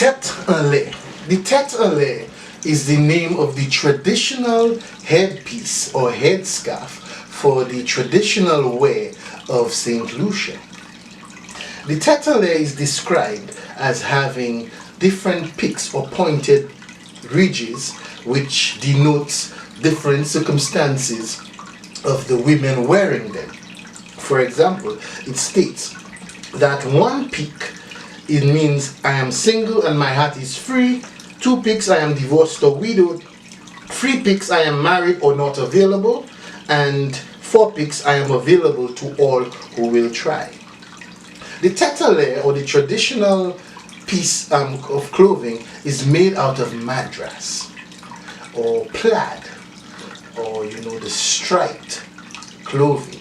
Tete. The Tete is the name of the traditional headpiece or headscarf for the traditional wear of Saint Lucia. The Tete is described as having different peaks or pointed ridges which denotes different circumstances of the women wearing them. For example, it states that one peak, it means I am single and my heart is free. 2 peaks, I am divorced or widowed. 3 peaks, I am married or not available. And 4 peaks, I am available to all who will try. The Tete or the traditional piece of clothing is made out of Madras or plaid, or the striped clothing.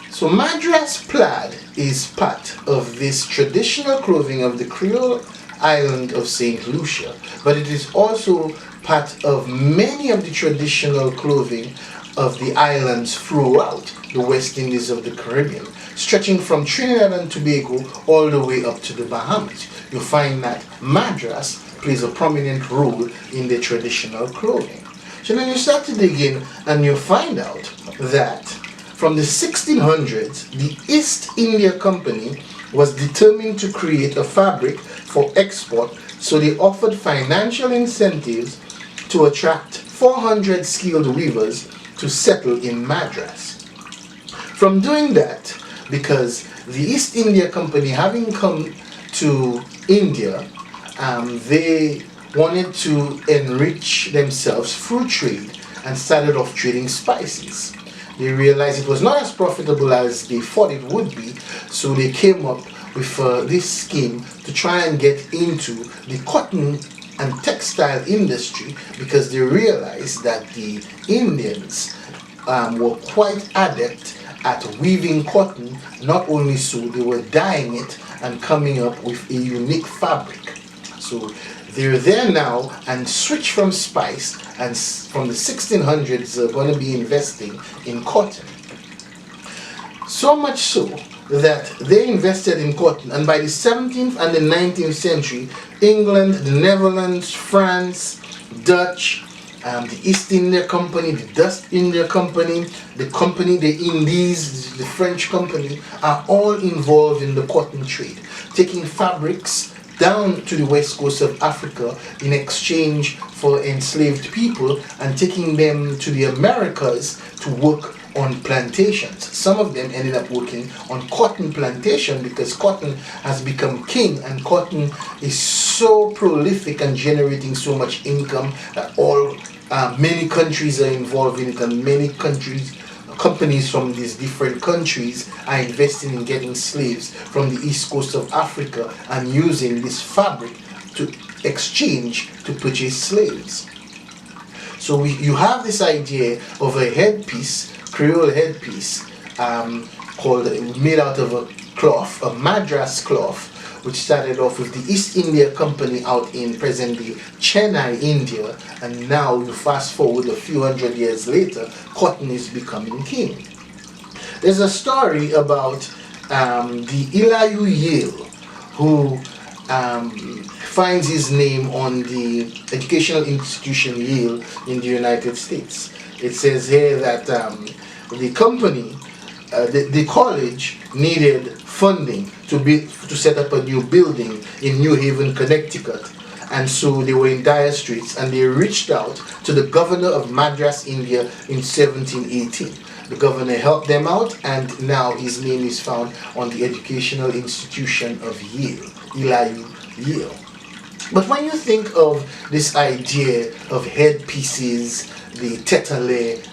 So Madras plaid is part of this traditional clothing of the Creole island of Saint Lucia, but it is also part of many of the traditional clothing of the islands throughout the West Indies of the Caribbean, stretching from Trinidad and Tobago all the way up to the Bahamas. You'll find that Madras plays a prominent role in the traditional clothing. So then you start to dig in and you find out that from the 1600s, the East India Company was determined to create a fabric for export, so they offered financial incentives to attract 400 skilled weavers to settle in Madras. From doing that, because the East India Company having come to India, they wanted to enrich themselves through trade and started off trading spices. They realized it was not as profitable as they thought it would be, so they came up with this scheme to try and get into the cotton and textile industry, because they realized that the Indians were quite adept at weaving cotton. Not only so, they were dyeing it and coming up with a unique fabric. So they're there now and switch from spice, and from the 1600s they're going to be investing in cotton. So much so that they invested in cotton, and by the 17th and the 19th century, England, the Netherlands, France, Dutch, the East India Company, the Dutch India Company, the Indies, the French company, are all involved in the cotton trade, taking fabrics down to the west coast of Africa in exchange for enslaved people and taking them to the Americas to work on plantations. Some of them ended up working on cotton plantation because cotton has become king, and cotton is so prolific and generating so much income that many countries are involved in it, and many companies from these different countries are investing in getting slaves from the east coast of Africa and using this fabric to exchange to purchase slaves. So you have this idea of a headpiece, Creole headpiece, made out of a cloth, a Madras cloth, which started off with the East India Company out in present-day Chennai, India, and now you fast forward a few hundred years later, cotton is becoming king. There's a story about the Elihu Yale, who finds his name on the educational institution Yale in the United States. It says here that the company, the college needed funding to set up a new building in New Haven, Connecticut, and so they were in dire straits, and they reached out to the governor of Madras, India in 1718. The governor helped them out, and now his name is found on the educational institution of Yale, Elihu Yale. But when you think of this idea of headpieces, the Tete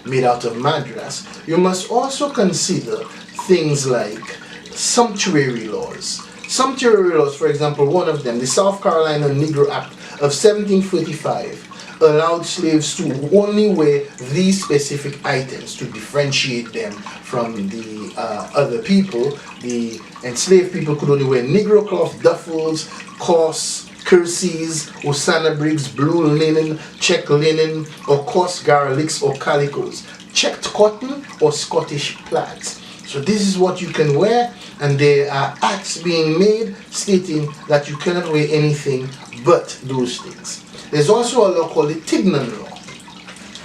made out of Madras, you must also consider things like sumptuary laws. Sumptuary laws, for example, one of them, the South Carolina Negro Act of 1745, allowed slaves to only wear these specific items to differentiate them from the other people. The enslaved people could only wear Negro cloth, duffels, coarse kerseys, Osana brigs, blue linen, check linen, or coarse garlics or calicos, checked cotton or Scottish plaids. So this is what you can wear, and there are acts being made stating that you cannot wear anything but those things. There's also a law called the Tignon law.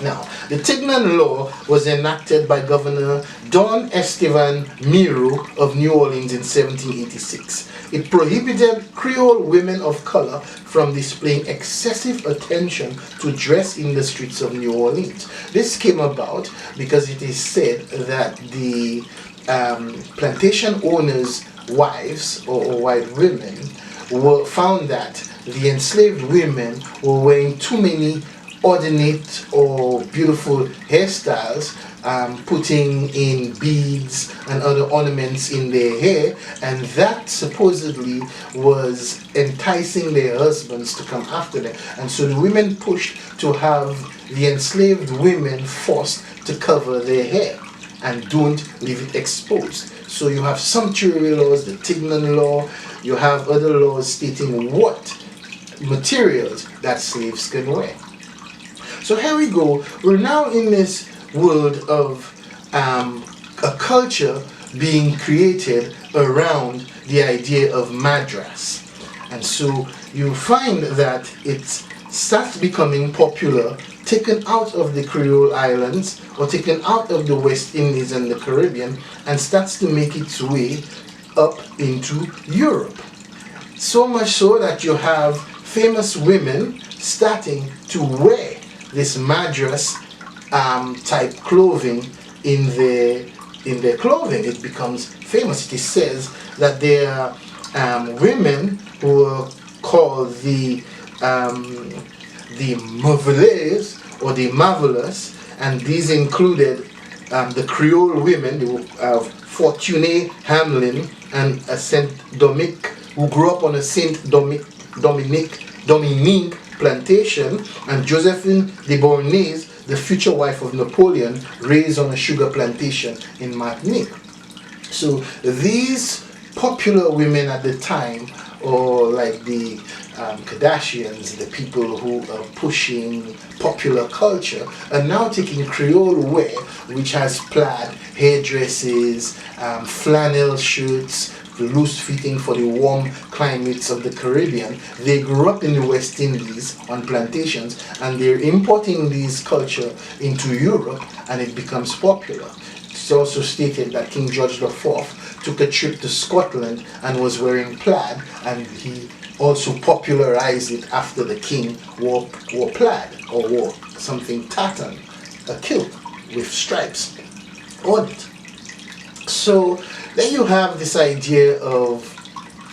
Now, the Tignon law was enacted by Governor Don Estevan Miro of New Orleans in 1786. It prohibited Creole women of color from displaying excessive attention to dress in the streets of New Orleans. This came about because it is said that the plantation owners' wives or white women found that the enslaved women were wearing too many ornate or beautiful hairstyles, putting in beads and other ornaments in their hair, and that supposedly was enticing their husbands to come after them. And so the women pushed to have the enslaved women forced to cover their hair and don't leave it exposed. So you have sumptuary laws, the Tignon law, you have other laws stating what materials that slaves can wear. So here we go. We're now in this world of a culture being created around the idea of Madras. And so you find that it starts becoming popular, taken out of the Creole Islands or taken out of the West Indies and the Caribbean, and starts to make its way up into Europe. So much so that you have famous women starting to wear this Madras type clothing in their clothing. It becomes famous. It says that there are women who are called the Marvelous or the Marvelous, and these included the Creole women, Fortuné Hamlin and a Saint Dominique, who grew up on a Saint Dominique plantation, and Josephine de Bournaise, the future wife of Napoleon, raised on a sugar plantation in Martinique. So these popular women at the time, or like the Kardashians, the people who are pushing popular culture, are now taking Creole wear, which has plaid hairdresses, flannel shirts, loose fitting for the warm climates of the Caribbean. They grew up in the West Indies on plantations, and they're importing this culture into Europe, and it becomes popular. It's also stated that King George IV took a trip to Scotland and was wearing plaid, and he also popularized it after the king wore plaid or wore something tartan, a kilt with stripes on it. So then you have this idea of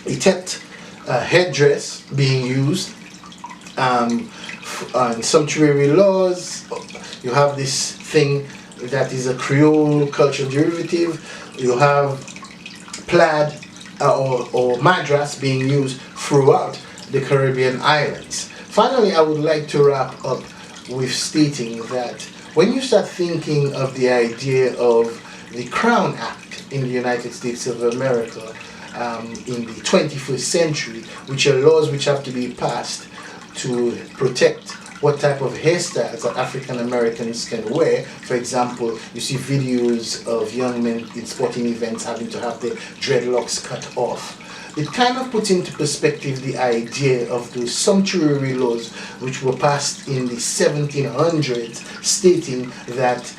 a Tete headdress being used on sumptuary laws. You have this thing that is a Creole cultural derivative. You have plaid or Madras being used throughout the Caribbean islands. Finally, I would like to wrap up with stating that when you start thinking of the idea of the Crown Act in the United States of America in the 21st century, which are laws which have to be passed to protect what type of hairstyles that African Americans can wear. For example, you see videos of young men in sporting events having to have their dreadlocks cut off. It kind of puts into perspective the idea of those sumptuary laws which were passed in the 1700s, stating that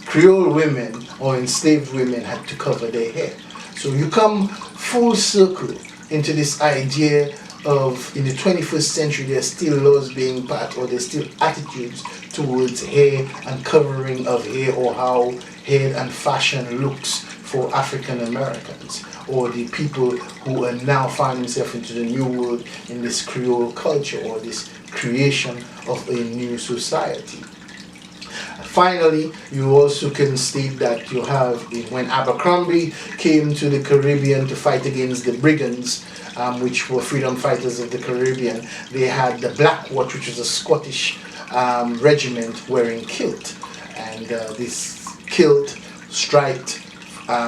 Creole women or enslaved women had to cover their hair. So you come full circle into this idea of, in the 21st century, there's still laws being passed, or there's still attitudes towards hair and covering of hair, or how hair and fashion looks for African Americans, or the people who are now finding themselves into the new world in this Creole culture, or this creation of a new society. Finally, you also can state that you have, when Abercrombie came to the Caribbean to fight against the brigands, which were freedom fighters of the Caribbean, they had the Black Watch, which was a Scottish regiment wearing kilt. And this kilt striped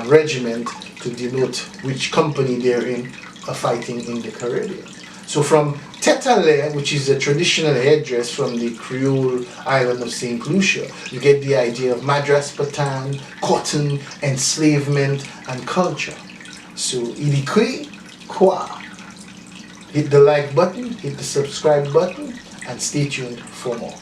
regiment to denote which company they're in are fighting in the Caribbean. So from Tete, which is a traditional headdress from the Creole island of Saint Lucia, you get the idea of Madras patan, cotton, enslavement, and culture. So, idikwe, kwa. Hit the like button, hit the subscribe button, and stay tuned for more.